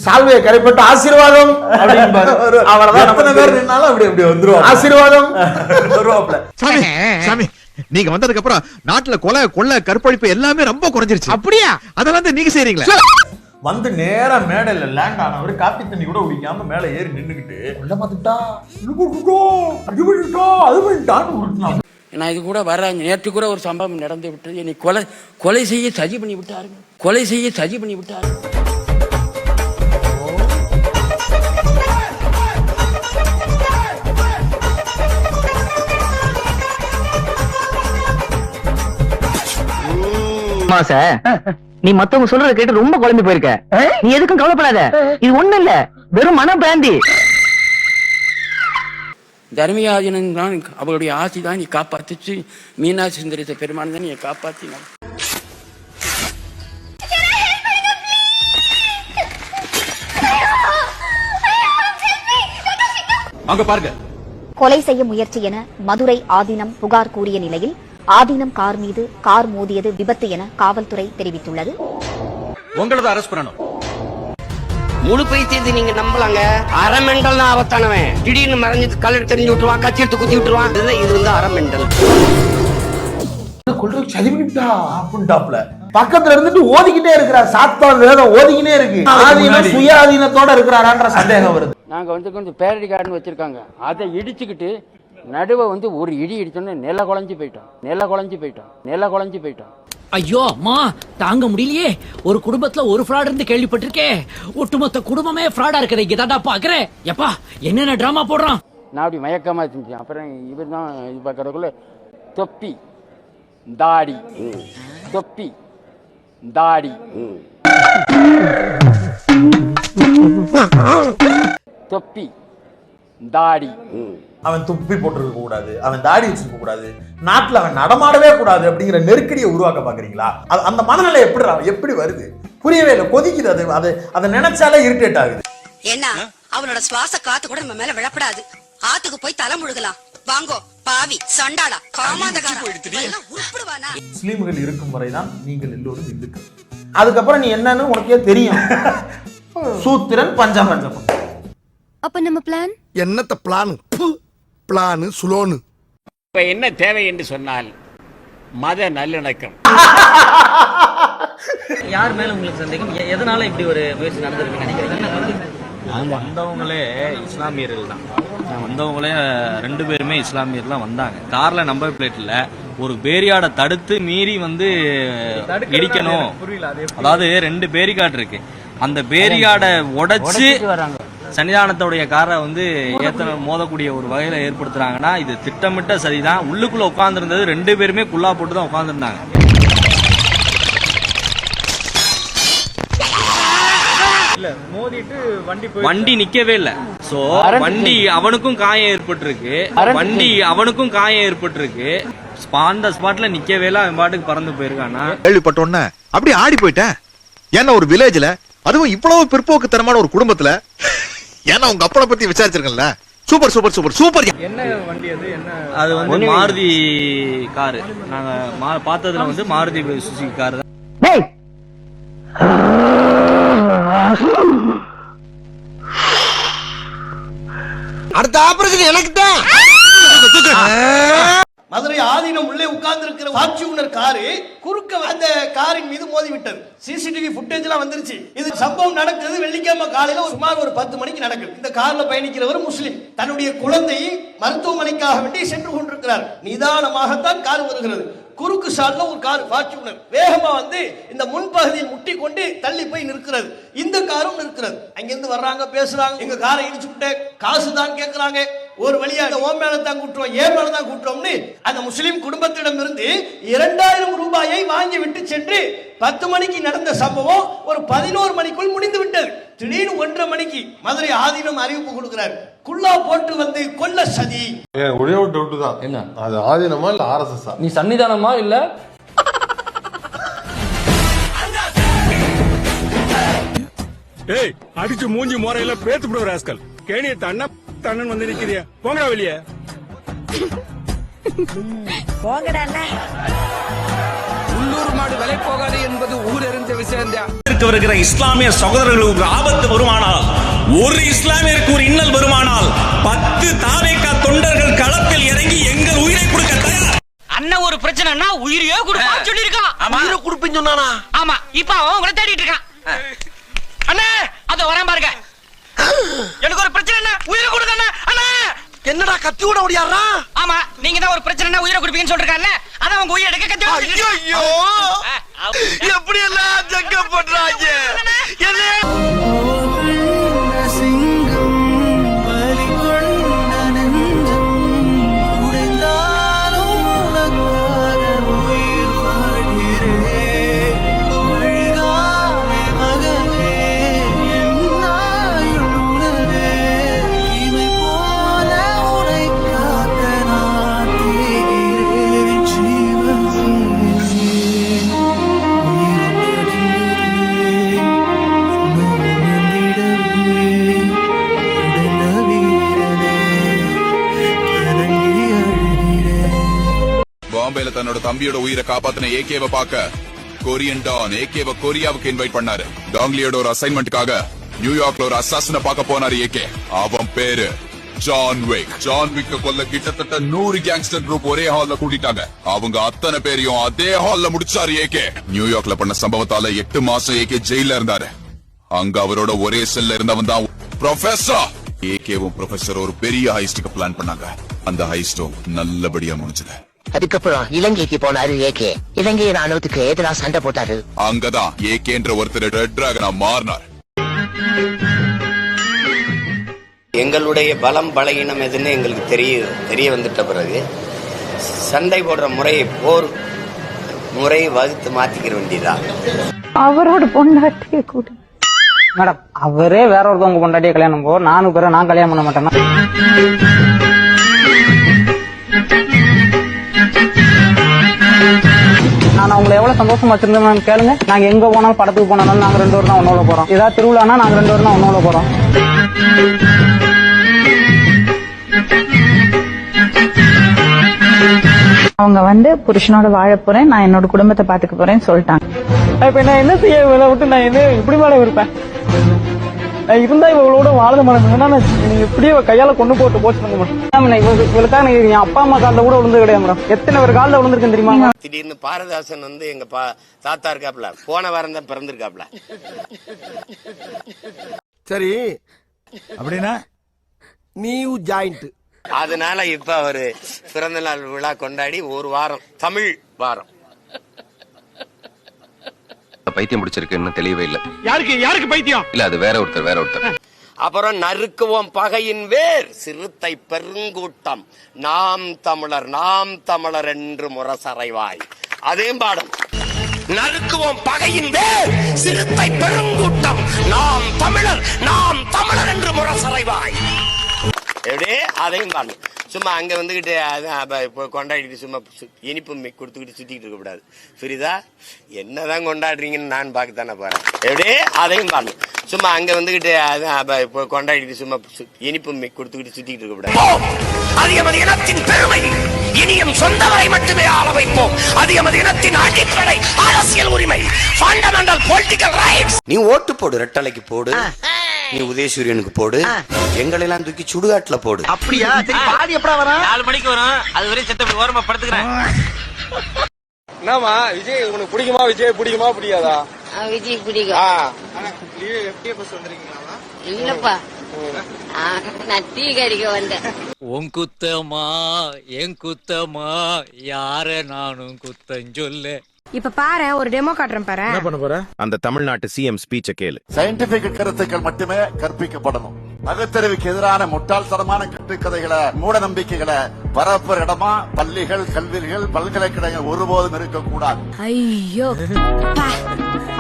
சால்வையை கரைப்பட்டு ஆசீர்வாதம் ஆசீர்வாதம் சாமி நீங்க வந்ததுக்கு அப்புறம் நாட்டுல கொலை கொள்ளை கற்பழிப்பு எல்லாமே ரொம்ப குறைஞ்சிருச்சு. அப்படியா? அதெல்லாம் நீங்க செய்றீங்களா? வந்து நேரா மேடையில லேண்ட் ஆனவர் காப்பி தண்ணி கூட குடிக்காம மேல ஏறி நின்னுக்கிட்டு உள்ள பாத்துட்டா அது பண்ணிட்டான்னு உருட்டினா. நான் இது கூட வர்றாங்க. நேற்று கூட ஒரு சம்பவம் நடந்து விட்டது. என்னை கொலை செய்ய சதி பண்ணி விட்டாருங்க. கொலை செய்ய சதி பண்ணி விட்டாரு. நீ மத்தவங்க சொல்றத கேட்டு ரொம்ப குழம்பி போயிருக்க. நீ எதுக்கும் கவலைப்படாத. இது ஒண்ணு இல்ல, வெறும் மன பிராந்தி. தர்மியாஜனன் தான் அவருடைய ஆசி தான் நீ காப்பாத்துச்சு. மீனாட்சி சுந்தரத்தை பெருமான் தான் நீ காப்பாத்தினார். அங்க பாருங்க. கொலை செய்ய முயற்சி என மதுரை ஆதீனம் புகார் கூறிய நிலையில் ஆதீனம் கார் மீது கார் மோதியது விபத்து என காவல்துறை தெரிவித்துள்ளது. உங்களத அரெஸ்ட் பண்ணணும். முழு பைத்தியத்தை நீங்க நம்பலாங்க. அரமெண்டல் தான் ஆபத்தானவன். திடீர்னு மறைஞ்சு கலர் தெரிஞ்சு விட்டுருவான், கச்சி எடுத்து குத்தி விட்டுருவான். இது வந்து அரமெண்டல். பக்கத்துல இருந்துட்டு ஓதிக்கிட்டே இருக்கிறார். சாத்தான் வேதம் ஓதிக்கிட்டே இருக்கு. ஆதீனம் சுயாதீனத்தோட இருக்கிறாரான்ற சந்தேகம் வருது. நாங்க வந்து கொஞ்சம் பேரடி கார்டன் வச்சிருக்காங்க. அதை இடிச்சுக்கிட்டு நடுவை வந்து ஒரு இடி இடிச்சோன்னு நில குழஞ்சு போயிட்டோம். ஐயோ அம்மா, தாங்க முடியலையே. ஒரு குடும்பத்துல ஒரு ஃப்ராட் இருந்து கேள்விப்பட்டிருக்கேன். ஒட்டுமொத்த குடும்பமே ஃப்ராடா இருக்கிற இங்கதான்டா பாக்குறேன். எப்பா என்னென்ன டிராமா போடுறான். நான் அப்படி மயக்கமா செஞ்சேன். அப்புறம் இவர் தான் இது பார்க்கறதுக்குள்ள தொப்பி தாடி அவன் துப்பி போட்டிருக்க கூடாது, அவன் தாடி வச்சிருக்க கூடாது, நாட்டுல அவன் நடமாடவே கூடாது அப்படிங்கிற நெருக்கடியை உருவாக்க பாக்குறீங்களா? அந்த மனநிலை எப்படி வருது புரியவே இல்லை. கொதிக்குது. அதை நினைச்சாலே இரிட்டேட் ஆகுது. ஏன்னா அவனோட சுவாச காத்து கூட நம்ம மேல விழப்படாது. ஆத்துக்கு போய் தலை முழுகலாம். வாங்கோ பாவி சண்டாளா காமாந்தகாரா உருப்படுவானா? முஸ்லிம்கள் இருக்கும் வரைதான் நீங்கள் எல்லோரும் இந்துக்கள். அதுக்கப்புறம் நீ என்னன்னு உனக்கே தெரியும். சூத்திரன் பஞ்சபஞ்சம். அப்ப நம்ம பிளான் என்னத்த பிளான் சுலோனு. இப்ப என்ன தேவை என்று சொன்னால் மத நல்லிணக்கம். யார் மேல உங்களுக்கு சந்தேகம்? எதனால இப்படி ஒரு முயற்சி நடந்திருக்கு நினைக்கிறீங்க? வந்தவங்களே இஸ்லாமியர்கள் தான். வந்தவங்களே 2 பேருமே இஸ்லாமியர் தான் வந்தாங்க. கார்ல நம்பர் பிளேட் இல்ல. ஒரு பேரியாட தடுத்து மீறி வந்து இடிக்கணும். அதாவது 2 பேரிகார்டு இருக்கு. அந்த பேரியாட உடைச்சு சன்னிதானத்தோடைய காரை வந்து மோதக்கூடிய ஒரு வகையில ஏற்படுத்துறாங்கன்னா இது திட்டமிட்ட சரிதான். உள்ளுக்குள்ள உட்கார்ந்து இருந்தது 2 பேருமே குல்லா போட்டு தான் உட்கார்ந்து இருந்தாங்க. வண்டி நிக்கவே இல்ல. சோ வண்டி அவனுக்கும் காயம் ஏற்பட்டிருக்கு. அந்த ஸ்பாட்ல நிக்கவே இல்ல. அவன் பாட்டுக்கு பறந்து போயிருக்கானா? கேள்விப்பட்டோன்னே அப்படி ஆடி போயிட்டேன். ஏன்னா ஒரு வில்லேஜ்ல, அதுவும் இவ்வளவு பிற்போக்குத்தனமான ஒரு குடும்பத்துல, ஏன்னா உங்க அப்பனை பத்தி விசாரிச்சிருக்கல. Super super super super. என்ன வண்டி அது? அது வந்து மாருதி காரு. நாங்க பார்த்ததுல வந்து மாருதி சுசுகி காரு தான். அடுத்த ஆபரேஷன் எனக்கு தான். மதுரை ஆதீனம் உள்ளே உட்கார்ந்து இருக்கிற ஃபார்ச்சூனர் காரு குறுக்க அந்த காரின் மீது மோதி விட்டது. சிசிடிவி ஃபுட்டேஜ் எல்லாம் வந்துருச்சு. இது சம்பவம் நடக்கிறது வெள்ளிக்கிழமை காலையில சுமார் ஒரு 10 மணிக்கு நடக்குது. இந்த கார்ல பயணிக்கிறவர் முஸ்லிம். தன்னுடைய குழந்தையை மருத்துவமனைக்காக வேண்டி சென்று கொண்டிருக்கிறார். நிதானமாகத்தான் கார் வருகிறது. குறுக்கு சாலைல ஒரு கார் ஃபார்ச்சூனர் வேகமா வந்து இந்த முன்பகுதியில் முட்டி கொண்டு தள்ளி போய் நிற்கிறது. இந்த காரும் நிற்கிறது. அங்கிருந்து வர்றாங்க, பேசுறாங்க. எங்க காரை இடிச்சு விட்டு காசு தான் கேட்கிறாங்க. ஒரு வழியா ஓ மேல தான் கூட்டுறோம், ஏ மேல தான் கூட்டுறோம்னு அந்த முஸ்லிம் குடும்பத்திடம் இருந்து 2000 ரூபாயை வாங்கி விட்டு சென்று 10 மணிக்கு நடந்த சம்பவம் ஒரு 11 மணிக்குள் முடிந்து விட்டது. திடீர்னு 1:30 மணிக்கு மதுரை ஆதீனம் அறிவிப்பு கொடுக்கிறார். குல்லா போட்டு வந்து கொல்ல சதி. ஒரே ஒரு டவுட் தான். என்ன அது? ஆதீனமா இல்ல RSS? நீ சன்னிதானமா இல்ல? ஏய், அடிச்சு மூஞ்சி முறையில பேத்து விடுற ராஸ்கல். கேணிய தண்ணன் வந்து நிக்கிறியா? போங்கடா வெளியே. போங்கடா. உள்ளூர் மாடு விலை போகாது என்பது ஊர் அறிஞ்ச விஷயம் தான். தமிழ்நாட்டிற்கு வருகிற இஸ்லாமிய சகோதரர்களுக்கு ஆபத்து வருமானால், ஒரு இஸ்லாமியருக்கு ஒரு இன்னல் வருமானால் 10 தாவேகா தொண்டர்கள் களத்தில் இறங்கி எங்கள் உயிரை கொடுக்க தயார். அண்ணன் ஒரு பிரச்சனைனா உயிரையே கொடுப்பான்னு சொல்லியிருக்கான். உயிரை கொடுப்பேன்னு சொன்னானா? ஆமா, இப்ப அவன் உங்களை தேடிட்டு இருக்கான். அண்ணே அத வரேன் பாருங்க. எனக்கு ஒரு பிரச்சனை, உயிரை கொடுங்க அண்ணா. அண்ணா என்னடா கத்தி கூட ஓடியாரா? ஆமா, நீங்க தான் ஒரு பிரச்சனைனா உயிரை கொடுப்பீங்கன்னு சொல்றாங்கல்ல, அத அவங்க உயிரை எடுக்க கத்தி. ஐயோ எப்படி எல்லாம் ஜக்க பண்றாங்க. பாம்பேல தன்னோட தம்பியோட உயிரை காப்பாத்தின ஏகேவை பார்க்க கொரியன் டான் ஏகேவை கொரியாவுக்கு இன்வைட் பண்ணாரு. டாங்லியோட ஒரு அசைன்மெண்ட்டுக்காக நியூயார்க்ல ஒரு அசாசின பார்க்க போனாரு ஏகே. அவன் பேரு ஜான் விக். ஜான் விக்க கொல்ல கிட்டத்தட்ட 100 கேங்ஸ்டர் குரூப் ஒரே ஹால்ல கூட்டிட்டாங்க. அவங்க அத்தனை பேரையும் அதே ஹால்ல முடிச்சாரு ஏகே. நியூயார்க்ல பண்ண சம்பவத்தால 8 மாசம் ஏகே ஜெயில இருந்தாரு. அங்க அவரோட ஒரே செல்ல இருந்தவன் தான் ப்ரொஃபசர். ஏகேவும் ப்ரொஃபசர் ஒரு பெரிய ஹைஸ்டுக்கு பிளான் பண்ணாங்க. அந்த ஹைஸ்டும் நல்லபடியா முடிஞ்சது. அதுக்கப்புறம் இலங்கைக்கு போனாரு ஏகே. இலங்கை ராணுவத்துக்கு எதிராக சண்டை போட்டாரு. அங்கதான் ஏகேன்ற ஒருத்தர் ரெட் டிராகனா மாறினார். எங்களுடைய பலம் பலகீனம் எதுன்னு எங்களுக்கு தெரிய வந்துட்ட பிறகு சண்டை போடுற முறையை போர் முறையை வகுத்து மாத்திக்கிற வேண்டியதா. அவரோட பொண்டாட்டியை கூட மேடம், அவரே வேற ஒருத்தவங்க பொண்டாட்டியை கல்யாணம் போ, நானும் பேர நான் கல்யாணம் பண்ண மாட்டேன்னா நான் அவங்களை எவ்வளவு சந்தோஷமா வச்சிருந்தேன் கேளுங்க. நாங்க எங்க போனாலும் படத்துக்கு போனாலும் நாங்க 2 பேரும் தான் ஒன்னோட போறோம். ஏதாவது திருவிழானா நாங்க 2 பேரும் தான் ஒன்னோட போறோம். அவங்க புருஷனோட வாழ போறேன், நான் என்னோட குடும்பத்தை பாத்துக்க போறேன்னு சொல்லிட்டாங்க. இப்ப நான் என்ன செய்ய விட்டு நான் என்ன இப்படி மேல இருப்பேன்? இருந்தா இவங்களோட வாழ மாட்டேன். நீங்க இப்படியே கையால கொண்டு போட்டு போச்சு பண்ண மாட்டேன். இவளுக்காக என் அப்பா அம்மா காலில் கூட விழுந்து கிடையாது மேடம். எத்தனை பேர் காலில் விழுந்திருக்கேன் தெரியுமா? திடீர்னு பாரதாசன் எங்க தாத்தா இருக்காப்ல, போன வாரம் தான் பிறந்திருக்காப்ல. சரி அப்படின்னா நியூ ஜாயிண்ட். அதனால இப்ப அவரு பிறந்த நாள் விழா கொண்டாடி 1 வாரம் தமிழ் வாரம். பைத்தியம் முடிச்சிருக்குன்னு தெளிவே இல்ல. யாருக்கு பைத்தியம் இல்ல, அது வேற ஒருத்தர். அப்புறம் நறுக்குவோம் பகையின் வேர் சிறுத்தை பெருங்கூட்டம் நாம் தமிழர் என்று முரசறைவாய். அதே பாடம். நறுக்குவோம் பகையின் வேர் சிறுத்தை பெருங்கூட்டம் நாம் தமிழர் என்று முரசறைவாய். எப்படியே அதையும் பாடணும். சும்மா அங்க வந்துகிட்டு கொண்டாடிட்டு சும்மா இனிப்பு கொடுத்துக்கிட்டு சுத்திக்கிட்டு இருக்க கூடாது. புரியுதா? என்னதான் கொண்டாடுறீங்கன்னு நான் பார்க்கத்தானே போறேன். எப்படியே அதையும் பாடணும். சும்மா அங்க வந்துகிட்டு கொண்டாடிட்டு சும்மா இனிப்பு கொடுத்துக்கிட்டு சுத்திக்கிட்டு இருக்க கூடாது. அதிகமது இனத்தின் பெருமை இனியும் சொந்தவரை மட்டுமே ஆள வைப்போம். அதிகமது இனத்தின் அடிப்படை அரசியல் உரிமை, ஃபண்டமெண்டல் பொலிட்டிக்கல் ரைட்ஸ். நீ ஓட்டு போடு, ரெட்டலைக்கு போடு, நீ உதயசூரியனுக்கு போடு, எங்களெல்லாம் தூக்கி சுடுகாட்டுல போடு. அப்படியா? சரி, பாடி எப்படா வரும்? 4 மணிக்கு வரும். அது வரை செத்த ஓரமா படுத்துக்கிறேன். என்னமா விஜய் உனக்கு பிடிக்குமா? விஜய் பிடிக்குமா பிடிக்காதா? விஜய் பிடிக்கும். இல்லப்பா, நான் டீ கறிக்க வந்தேன். உன் குத்தமா என் குத்தமா யார நானும் குத்தம் சொல்லு. இப்ப பாரு, ஒரு டெமோ காட்டுறேன் பாரு. என்ன பண்ண போற? அந்த தமிழ்நாட்டு சிஎம் ஸ்பீச்ச கேளு. சயின்டிபிக் கருத்துக்கள் மட்டுமே கற்பிக்கப்படணும். பகுத்தறிவுக்கு எதிரான முட்டாள்தனமான கட்டுக்கதைகளை, மூட நம்பிக்கைகளை பரப்புற இடமா பள்ளிகள், கல்விகள், பல்கலைக்கழகங்கள் ஒருபோதும் இருக்கக்கூடாது. ஐயோ,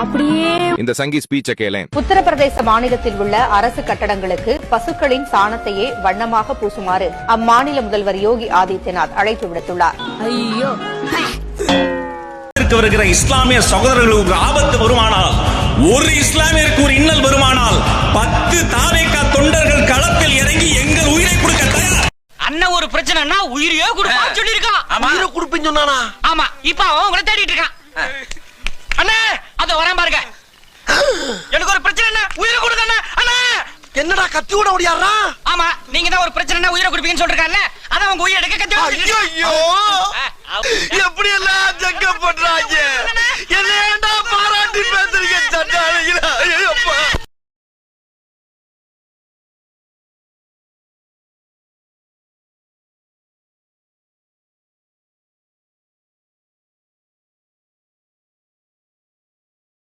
அப்படியே இந்த சங்கி ஸ்பீச்ச கேளு. உத்தரப்பிரதேச மாநிலத்தில் உள்ள அரசு கட்டடங்களுக்கு பசுக்களின் சாணத்தையே வண்ணமாக பூசுமாறு அம்மாநில முதல்வர் யோகி ஆதித்யநாத் அழைப்பு விடுத்துள்ளார். ஐயோ, வருகிற இஸ்லாமிய சகோதரர்களுக்கு ஆபத்து வருமானால், ஒரு இஸ்லாமியருக்கு ஒரு இன்னல் வருமானால் 10 தாவேகா தொண்டர்கள் களத்தில் இறங்கி எங்கள் உயிரை கொடுக்க தயார். அண்ணன் ஒரு பிரச்சனைனா உயிரையே கொடுப்பான்னு சொல்லியிருக்கான். உயிரை கொடுப்பேன்னு சொன்னானா? ஆமா, இப்ப அவன் உங்களை தேடிட்டு இருக்கான். அண்ணே அத வரேன் பாருங்க. எனக்கு ஒரு பிரச்சனை, உயிரை கொடுங்க அண்ணா. என்னடா கத்தி கூட ஓடியாரா? ஆமா, நீங்க தான் ஒரு பிரச்சனை உயிரை கொடுப்பீங்கன்னு சொல்றாங்கல்ல, அதான் அவங்க உயிரை எடுக்க கத்தி. ஐயோ எப்படி எல்லாம் ஜங்க பண்ற